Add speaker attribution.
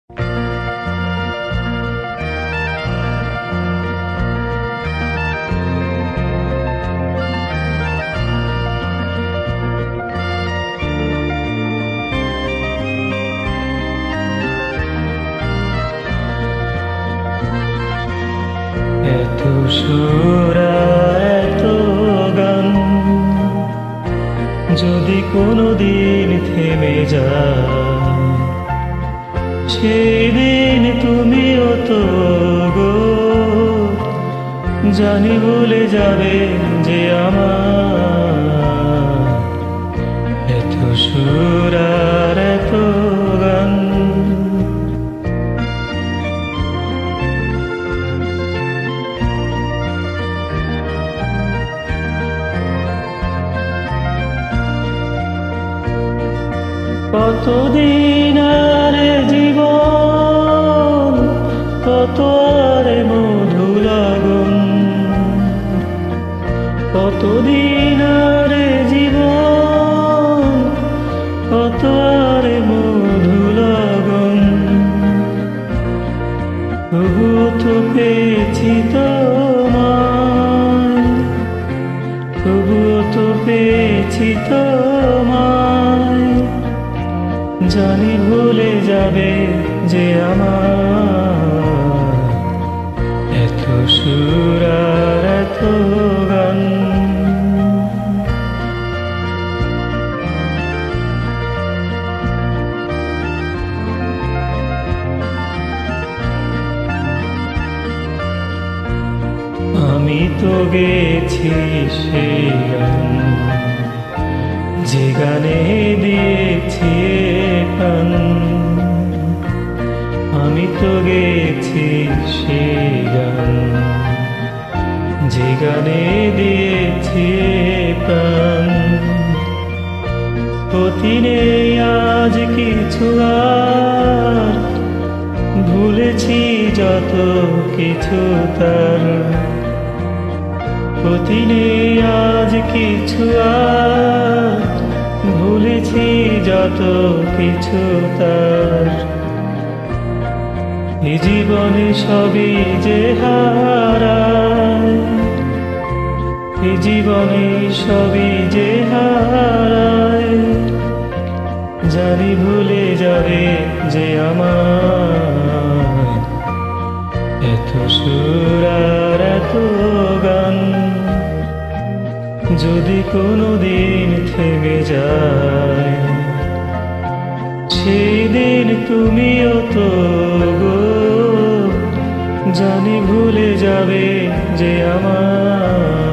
Speaker 1: এত সুর আর এত গান যদি কোনোদিন থেমে যায়, সেদিন তুমিও তো গো জানি ভুলে যাবে যে আমার এত সুর আর এত গান। কতদিন আর জীবন, কত আর মধু লাগন, কতদিন আর জীবন, কত আর মধু লাগন। তবুও তো পেয়েছি তোমায়, তবুও তো পেয়েছি তোমায়, জানি ভুলে যাবে যে আমার এত সুর আর এত গান। আমি তো গেছি সেই গান, যে গানে দিয়েছি প্রাণ। আমি তো গেছি সেই গান, যে গানে দিয়েছি প্রাণ। ক্ষতি নেই আজ কিছু আর, ভুলেছি যত কিছু তার। ক্ষতি নেই আজ কিছু আর, ভুলেছি যত কিছু তার। এই জীবনে সবই যে হারায়, এই জীবনে সবই যে হারায়, জানি ভুলে যাবে যে আমার এত সুর আর এত গান। যদি কোনোদিন থেমে যায়, সেই দিন তুমিও তো গো জানি ভুলে যাবে যে আমার